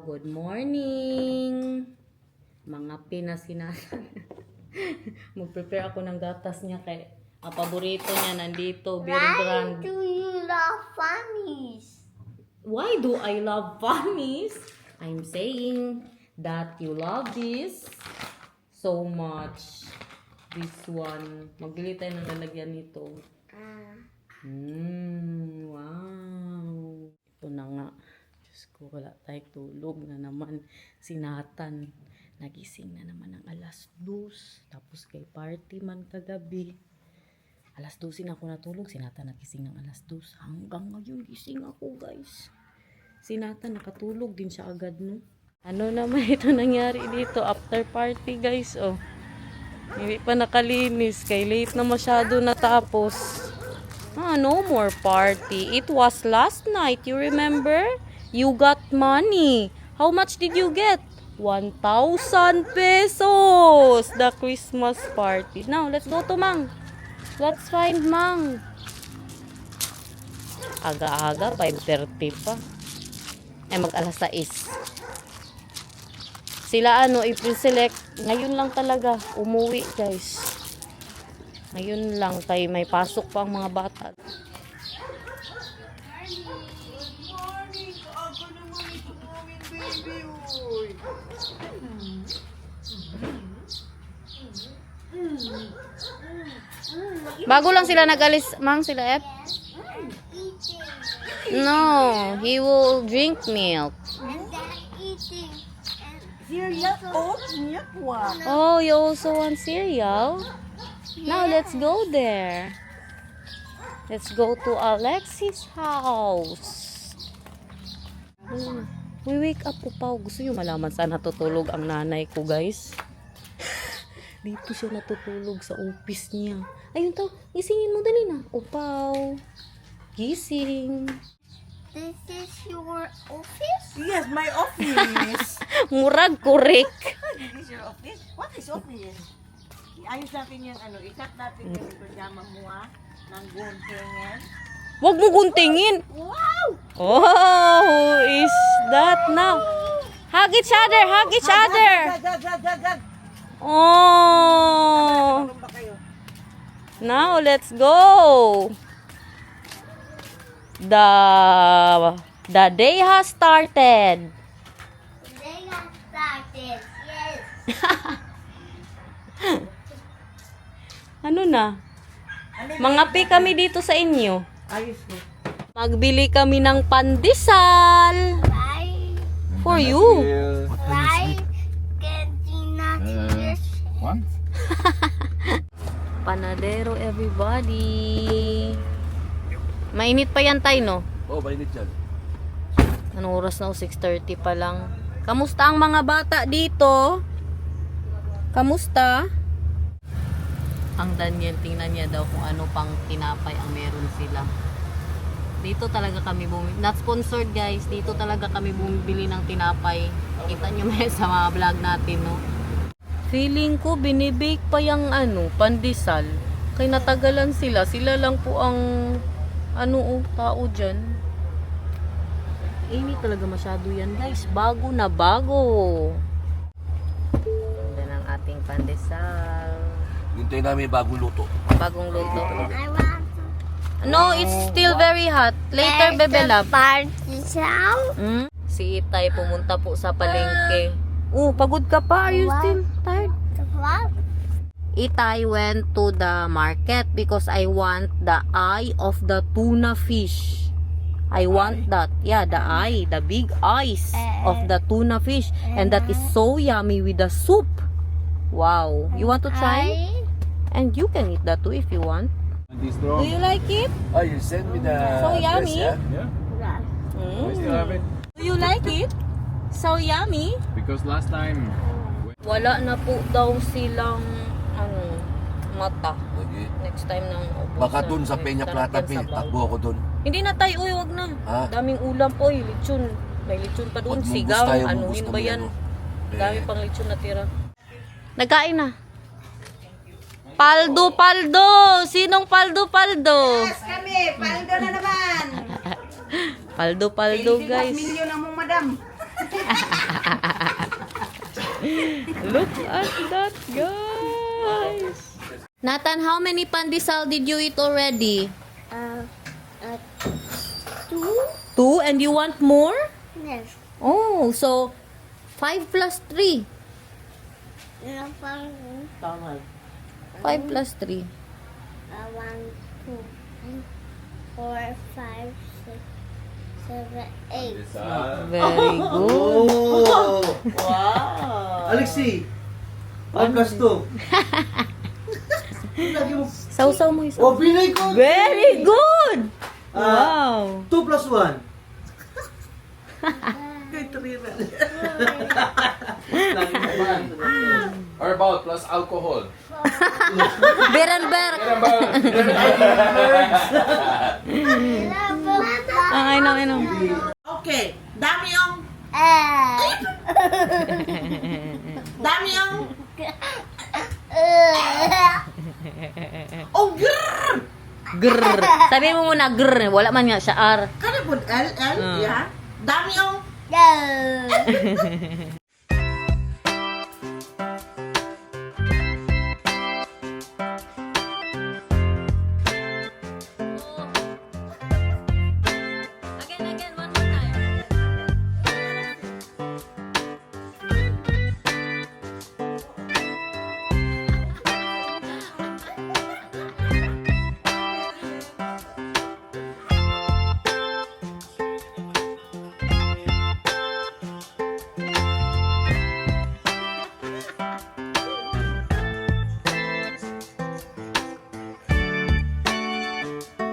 Good morning! Mga pinasinatan. Mag-prepare ako ng gatas niya kay ang paborito niya nandito. Beer brand. Why do you love funnies? Why do I love bunnies? I'm saying that you love this so much. This one. Magbili tayo ng lalagyan nito. Wow. Ito na nga. Diyos ko, wala tayo tulog na naman. Si Nathan. Nagising na naman ng alas 2. Tapos kay party man kagabi. Alas 12 na ako natulog. Si Nathan nagising ng alas 2. Hanggang ngayon gising ako, guys. Si Nathan nakatulog din siya agad, no? Ano naman ito nangyari dito? After party, guys, oh. Hindi pa nakalinis. Kay late na masyado natapos. No more party. It was last night, you remember? You got money. How much did you get? 1,000 pesos. The Christmas party. Now, let's go to Mang. Let's find Mang. Aga-aga, 5:30 pa. Ay, mag-alas 6. Sila i-pre-select. Ngayon lang talaga. Umuwi, guys. Ngayon lang kay may pasok pa ang mga bata. Bago lang sila nag-alis, Mang, sila F? No, he will drink milk. And then eating. Cereal, oat milk, wow. Oh, you also want cereal? Now, let's go there. Let's go to Alexis' house. We wake up, Upaw. Gusto nyo malaman saan natutulog ang nanay ko, guys? Dito siya natutulog sa office niya. Ayun to, gisingin mo dali na. Upaw. Gising. This is your office? Yes, my office. Murag korek. This is your office? What is office? Ayos natin yung ikat natin yung pajama mo ng guntingin. Wag mo guntingin. Wow! Oh, who is that now? Hug each other, hug each other. Gag. Oh. Ano ba kayo? Now, let's go. The day has started. They got started. Yes. Ano na? Mangapi kami dito sa inyo. Ayos ko. Magbili kami ng pandesal. Why? For you. Why can't you not just One? Panadero, everybody. Mainit pa yan tayo, no? Oh, mainit yan. Anong oras na? 6:30 pa lang. Kamusta ang mga bata dito? Kamusta? Ang Daniel, tingnan niya daw kung ano pang tinapay ang meron sila. Dito talaga kami bumili. Not sponsored, guys. Dito talaga kami bumibili ng tinapay. Kita niyo may sa mga vlog natin, no? Feeling ko binibake pa yung pandesal. Kaya natagalan sila. Sila lang po ang tao dyan. Ini talaga masyado yan, guys. Bago na bago. Ganda ng ating pandesal. Hintayin namin bagong luto. Bagong luto. I want to No, it's still very hot. Later, bebelab. party sound? Si Itay pumunta po sa palengke. Pagod ka pa. Are you still tired? What? Itay went to the market because I want the eye of the tuna fish. I want that. Yeah, the eye. The big eyes of the tuna fish. And that is so yummy with the soup. Wow. You want to try? And you can eat that too if you want. This Do you like it? Oh, you send me the So address, yummy. yeah? Mm. We still have it. Do you like it? So yummy. Because last time... Wala na po daw silang mata. Okay. Next time nang ubos Baka na. dun sa Peña Plata, Sarap yan sa takbo ako dun. Hindi na tayo, wag na. Ha? Daming ulam po, lechon. May lechon pa doon, Pag sigaw, tayo, anuhin munggus ba kami, yan? ano? Dami pang lechon na tira. Nagkain na. Paldo, paldo! Sinong paldo, paldo? Yes, kami. Paldo na naman. Paldo, paldo, guys. Milyon ang mong madam. Look at that, guys. Nathan, how many pandesal did you eat already? Uh, 2? 2, and you want more? Yes. Oh, so 5 plus 3. No, 5, Tama. 5 plus 3. 1, 2, 3, 4, 5, 6, 7, 8. Very good. Oh! Wow! Alexi! 1 plus 2. Lagi mo. Sausaw mo isa. Oh, pinay ko! Very good! Ah, Wow. 2 plus 1. Kay Trina. Herbal plus alcohol. Berenberg. I know. Okay. Dami yung... Dami yung... Oh, grrr! Grr. Sabi mo muna grr. Wala man nga siya R. Kaya po, L, yeah? Dami yung... Again, one more time.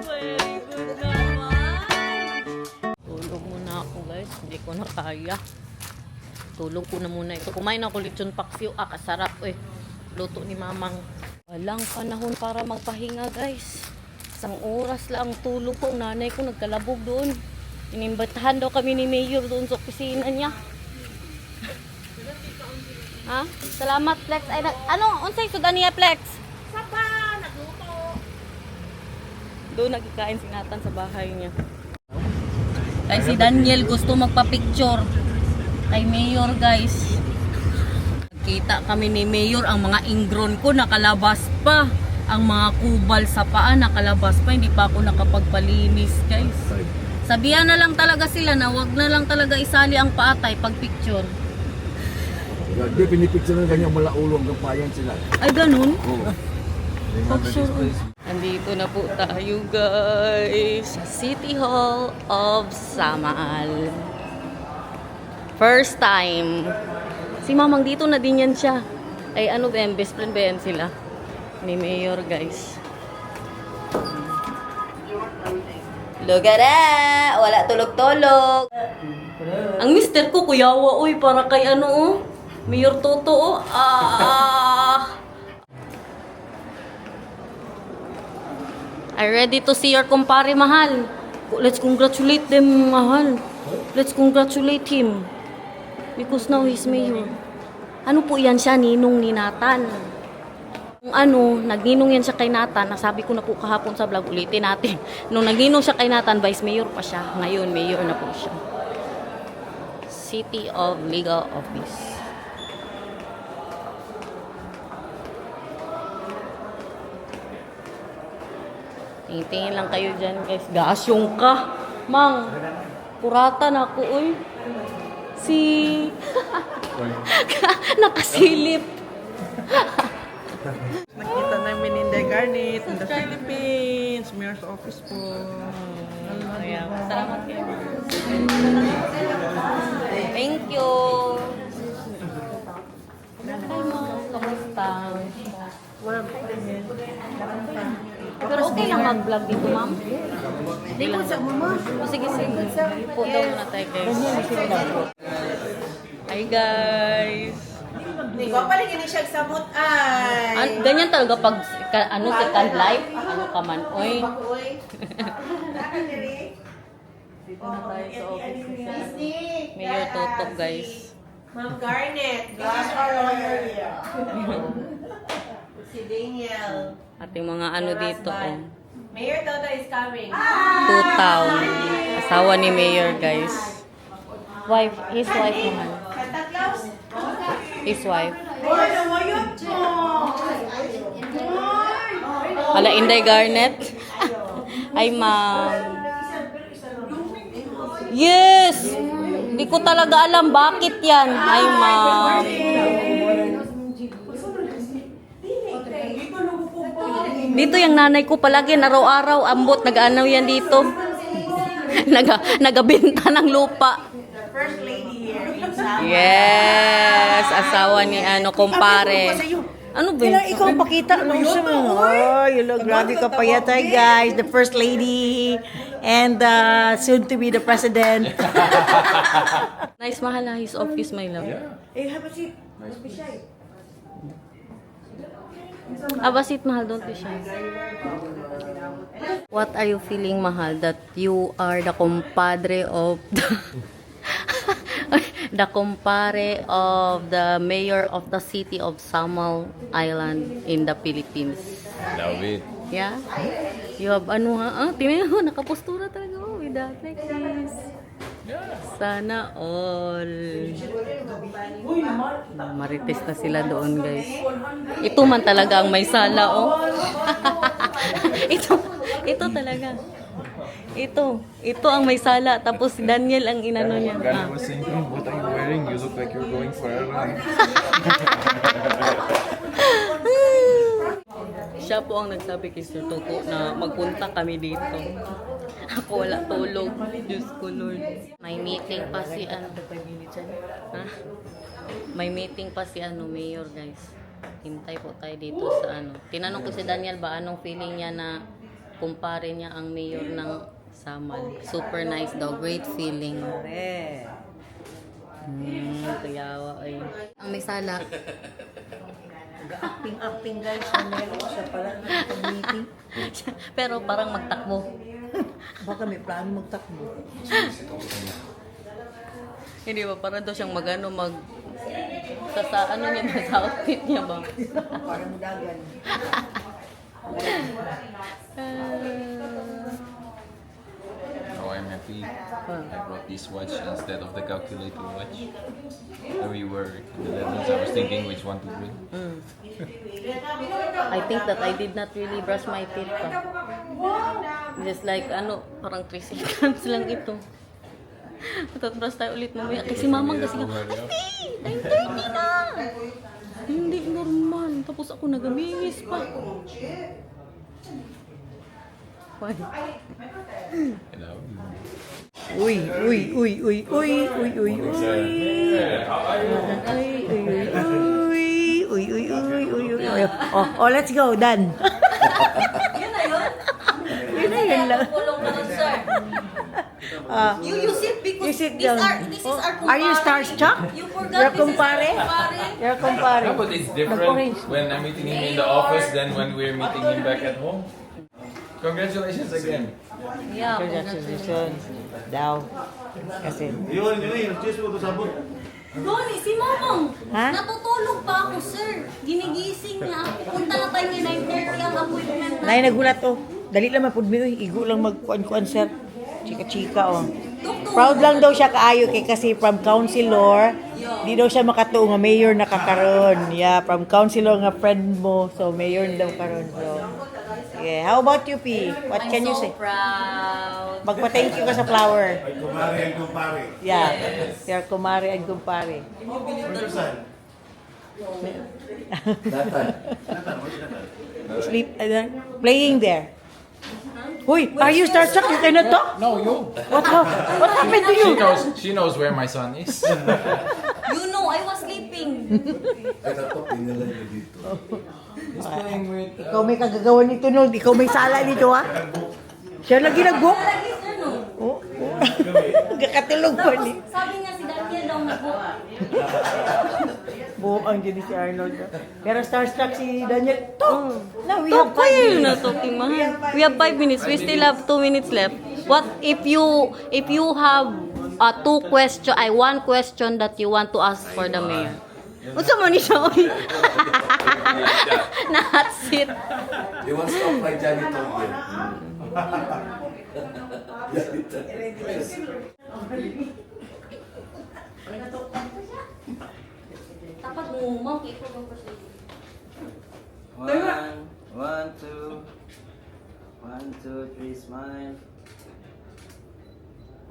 Very good naman. Tulog muna ako, guys. Hindi ko na kaya. Tulog ko na muna ito. Kumain ako lechon paksiw. Kasarap eh. Luto ni mamang. Walang panahon para magpahinga, guys. Isang oras lang ang tulog ko. Nanay ko nagkalabog doon. Inimbatahan daw kami ni Mayor doon sa opisina niya. Ha? Salamat, Flex. Ay, ano? Unsay sudan niya, Flex? Sapa! Nagluto! Doon nagkikain si Nathan sa bahay niya. Kay si Daniel gusto magpa-picture kay Mayor, guys. Nagkita kami ni Mayor, ang mga ingron ko nakalabas pa. Ang mga kubal sa paa nakalabas pa. Hindi pa ako nakapagpalinis, guys. Sabihan na lang talaga sila na wag na lang talaga isali ang paatay pag picture. Hindi, pinipicture ng kanyang malaulo hanggang payan sila. Ay, ganun? Oo. Andito na po tayo, guys, sa City Hall of Samal. First time. Si Mamang dito na din yan siya. Ay ano ba yan, best friend ba yan sila? Ni Mayor, guys. Look at that! Wala tulog-tulog. Ang mister ko, kuyawa, uy, para kay ano, oh. Mayor Toto, oh. Are you ready to see your kumpare, mahal? Let's congratulate them, mahal. Let's congratulate him. Because now he's mayor. Ano po yan siya, ninong ni Nathan. Kung ano, nagninong yan siya kay Nathan, nasabi ko na po kahapon sa vlog, ulitin natin. Nung nagninong siya kay Nathan, vice mayor pa siya. Ngayon, mayor na po siya. City of Legal Office. Tingin lang kayo dyan, guys. Gasyong ka. Mang, puratan ako, uy. Si... Nakasilip. Nakita namin in the Garnet, in the Philippines. Mayor's office po. Kaya, salamat kayo. Thank you. Hi, Mom. Kamusta? Pero okay lang mag-vlog dito, ma'am? Hindi lang. Sige. Po daw muna tayo, guys. Hi, guys. Di ba pala gini siya samot ay? Ganyan talaga pag second life, ano ka man, oy. Uy. Dito na tayo sa office ni Mayor Toto, guys. Ma'am Garnet, this is our lawyer here. Si Daniel. Ating mga ano dito, oh. Mayor Toto is coming. Two town. Asawa ni Mayor, guys. His wife naman. Santa Claus? His wife. Ala, Inday Garnet. Ay, ma'am. Yes! Hindi ko talaga alam bakit yan. Ay, ma'am. Dito yung nanay ko palagi, araw-araw, ambot, nag-ano yan dito. Nagabenta ng lupa. First lady here in Sama. Yes! Asawa ni kumpare. Ano ba yun? Kailangan ikaw pakita. Ano siya mo? Oh, you look grabe ka pa yata, guys. The first lady and soon to be the president. Nice, mahal ha, his office, my love. Eh, have a seat. Don't be shy. Have a seat, mahal, don't be shy. What are you feeling, mahal, that you are the compadre of the kumpare of the mayor of the city of Samal Island in the Philippines? Love it. Yeah? You have ano ha? Tingnan mo, nakapostura talaga oh, with that like this. Sana all. Marites na sila doon, guys. Ito man talaga ang may sala, oh. ito talaga. Ito ang may sala. Tapos si Daniel ang inano niya. I was thinking, what are you wearing? You look like you're going for a run. Siya po ang nagsabi kay Sir Toto na magpunta kami dito. Ako wala tulog. Diyos ko, Lord. May meeting pa si Ha? May meeting pa si Mayor, guys. Hintay po tayo dito sa Tinanong ko si Daniel ba anong feeling niya na kumpare niya ang mayor ng Samal. Super nice daw. Great feeling. Kayawa ay. Ang may sala. Acting guys. Meron siya pala nag-meeting. Pero parang magtakbo. Baka may plano magtakbo. Hindi ba? Parang daw siyang sa ano niya ba? Sa outfit niya ba? Parang mudagan. Oh, I'm happy. I brought this watch instead of the calculator watch. When we were in the levels, I was thinking which one to bring. I think that I did not really brush my teeth pa. Just like parang 3 seconds lang ito. Matatbrush tayo ulit mamaya. Kasi mamang kasi 9:30 na! Hindi normal. Tapos ako nagaminis pa. Why? You know? Uy. Oh, let's go. Done. Yun na yun? Yun na yun lang. Kulong na nun, sir. You sit because You sit down. this is our Are you starstruck? You forgot Your this is kumpare? our kumpare. Your kumpare. No, but it's different when I'm meeting him in the office than when we're meeting him back at home. Congratulations again. Yeah, Congratulations. Daw. Kasi. Doni, si Mamang. Ha? Natutulog pa ako, sir. Ginigising niya ako. Punta na tayo niya 9:30 ang appointment na. Nay nagulat oh. Dali lang mapud mi igo lang magkuan-kuan sir. Chika-chika oh. Proud lang daw siya kaayo kay kasi from councilor, di daw siya makatuo nga mayor nakakaron. Yeah, from councilor nga friend mo, so mayor daw karon. So, yeah. How about you, P? What can you say? I'm so proud. Magpa-thank you ka sa flower. Kumare and kumpare. Yeah. Your kumare and kumpare. Sleep, playing there. Huy, are you starstruck? You cannot talk? No, you. What happened to you? She knows where my son is. You know, I was sleeping. He's playing with. Ikaw may kagagawa nito no, ikaw may sala nito ha. Siya lagi nag-book. Lagi, sir, no? Oh. Kakatulog pa ni. Sabi nga si Daniel daw nag-book. Buong ang dyan si Arnold. Pero starstruck si Daniel. Talk! Now we have Talk 5 kayo minutes. na talking, mahal. We have 5 minutes. We still have 2 minutes left. What if you have one question that you want to ask for the mayor? What's the money siya? Oy? That's it. You want to stop like Johnny Tong Tapat mo Oo, ma'am, ito lang kasi. One, two. 1, 2, 3, smile.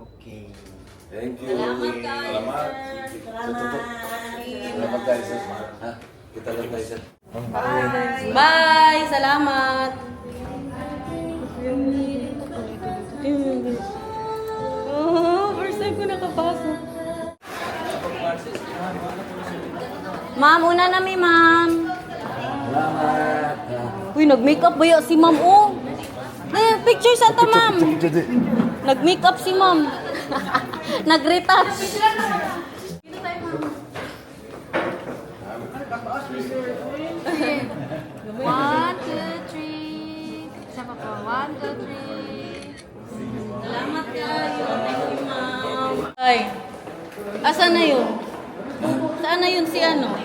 Okay. Thank you. Salamat guys, Salamat. sir. Salamat tayo, sir. Ha? Kita lang tayo, sir. Bye! Salamat! Oh, first time ko nakapasok. Ma'am, una na mi, ma'am. Salamat. Uy, nag-makeup ba si ma'am? Oh! Picture sa ta, ma'am. Nag-makeup si ma'am. Nag-retouch. One, two, three. Isa pa po. One, two, three. Salamat kayo. Thank you, ma'am. Ay, asa na yun? Saan na yun si ano?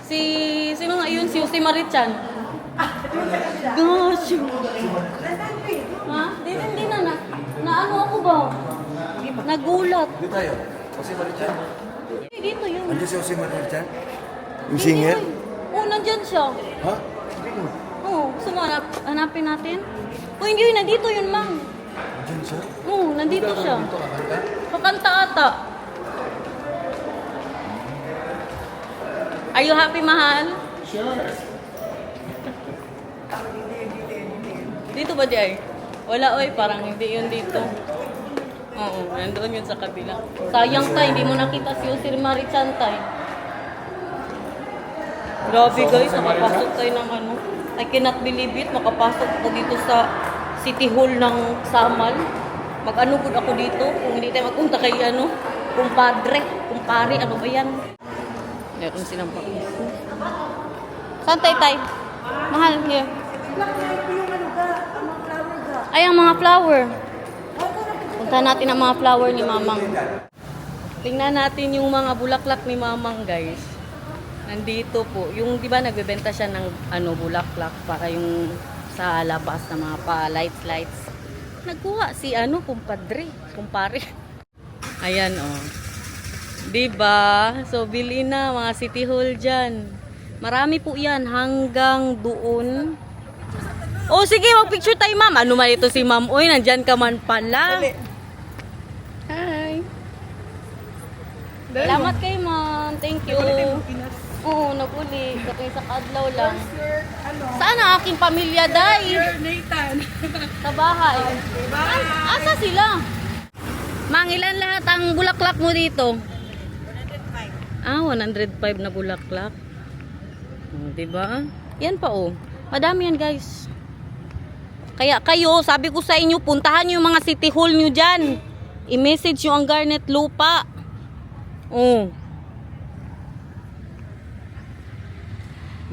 Sino nga yun? Si Marichan. Gosh. Ha? Hindi na. Ano ako ba? Nagulat. Dito tayo. Jose Marichan. Dito yun. Andiyan si Jose Marichan? Yung singer? Oo, nandyan siya. Ha? Oo, gusto mo hanapin natin? O hindi yun, nandito yun, ma'am. Andiyan siya? Oo, nandito siya. Dito kakanta? Kakanta ata. Are you happy, mahal? Sure. Dito ba di ay? Wala oy, parang hindi yun dito. Oo, nandoon yun sa kabila. Sayang tay, hindi mo nakita si Jose Marichan tay. Grabe guys, makapasok tayo ng ano. I cannot believe it, makapasok ako dito sa City Hall ng Samal. Mag-ano good ako dito, kung hindi tayo magpunta kay ano, kumpare, ano ba yan? Meron silang pakis. Saan tay? Mahal, here. Ay, ang mga flower. Punta natin ang mga flower ni Mamang. Tingnan natin yung mga bulaklak ni Mamang, guys. Nandito po. Yung, di ba, nagbebenta siya ng bulaklak para yung sa labas na mga lights. Nagkuha si kumpare. Ayan, oh. Di ba? So, bili na mga City Hall dyan. Marami po yan hanggang doon. Oh, sige, mag-picture tayo, ma'am. Ano man ito si ma'am? Uy, nandyan ka man pala. Hi. Salamat kay ma'am. Thank you. Oo, naguli. Kapag sa kadlaw lang. Saan ang aking pamilya, day? Nathan. Sa bahay. Asa sila? Mang, ilan lahat ang bulaklak mo dito? 105 na bulaklak. Oh, diba? Yan pa oh. Madami yan guys. Kaya kayo, sabi ko sa inyo, puntahan nyo yung mga City Hall nyo dyan. I-message nyo ang Garnet Lupa. Oh.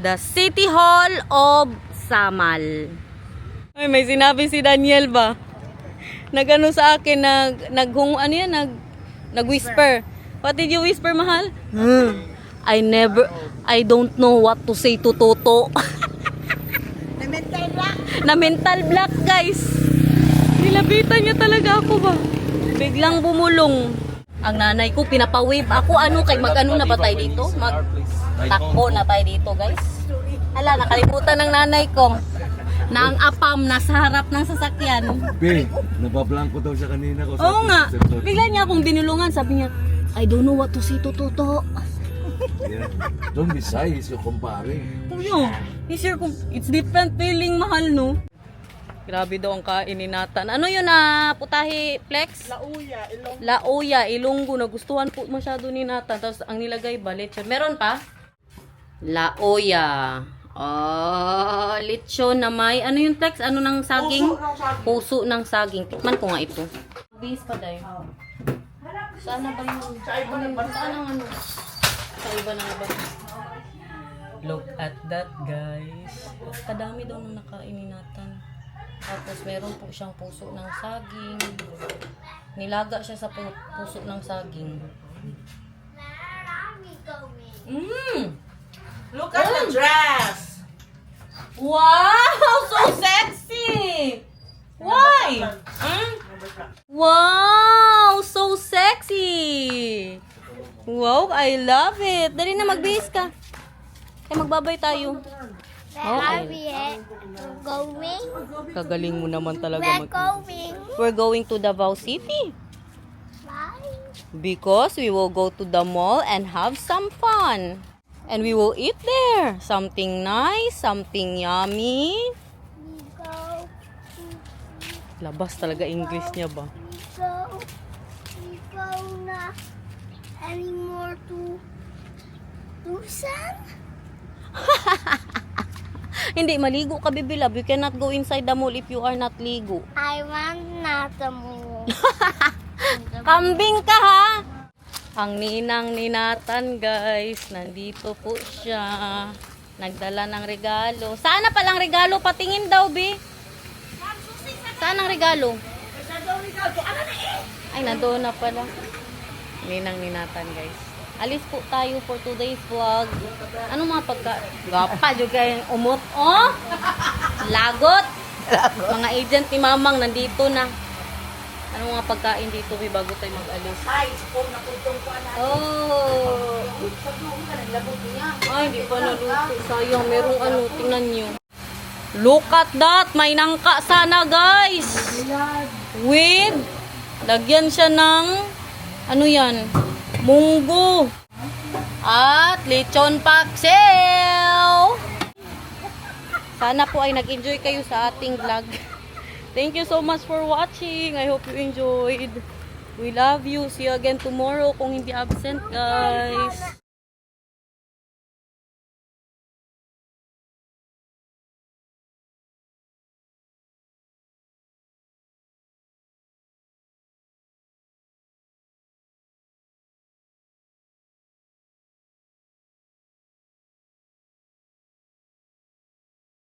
The City Hall of Samal. Ay, may sinabi si Daniel ba? Nagano sa akin, nag-whisper. What did you whisper, mahal? I don't know what to say to Toto. Na mental block, guys. Nilapitan niya talaga ako ba? Biglang bumulong. Ang nanay ko, pinapawave ako. Kay mag-ano na ba tayo dito? Mag-takbo na tayo dito, guys. Hala, nakalimutan ng nanay ko. Na ang apam nasa harap ng sasakyan. Be, nabablanko daw siya kanina ko. Oo nga. Bigla niya akong binulungan. Sabi niya, I don't know what to say to Toto. Yeah. Don't be shy, he's your kumpare. Kuya, it's different feeling, mahal, no? Grabe daw ang kain ni Nathan. Ano yun putahe, Flex? Lauya, Ilonggo. Nagustuhan po masyado ni Nathan. Tapos ang nilagay ba, lechon. Meron pa? Lauya. Oh, lechon na may. Ano yung Flex? Ano ng saging? Puso ng saging. Tikman ko nga ito. Bis pa dahil. Saan na ba yun? Saan ang ano? Sa iba na ba? Look at that, guys. Kadami daw nung nakain ni Nathan. Tapos meron po siyang puso ng saging. Nilaga siya sa puso ng saging. Look at the dress! Wow! So sexy! Why? Wow! So sexy! Wow! I love it. Dali na, magbihis ka. Kaya magbabay tayo. Are we going? Kagaling mo naman talaga We're going. We're going to Davao City. Why? Because we will go to the mall and have some fun. And we will eat there. Something nice, something yummy. We go. Labas talaga English niya ba? We go not anymore to Busan? Hindi, maligo ka, baby love. You cannot go inside the mall if you are not ligo. I want not to move. Kambing ka, ha? Ang ninang ni Nathan, guys. Nandito po siya. Nagdala ng regalo. Sana palang regalo? Patingin daw, Bi. Saan ang regalo? Ay, nandoon na pala. Ninang ni Nathan, guys. Alis po tayo for today's vlog. Ano mga pagka... Gapa, yung kayong umot. Oh! Lagot! Mga agent ni Mamang nandito na. Ano mga pagkain dito, Bi, bago tayo mag-alis? Oh! Ay, hindi pa naluto. Sayang, merong ano, tingnan nyo. Look at that! May nangka sana, guys! With, lagyan siya ng, ano yan? Munggo! At lechon paksiw! Sana po ay nag-enjoy kayo sa ating vlog. Thank you so much for watching. I hope you enjoyed. We love you. See you again tomorrow kung hindi absent, guys.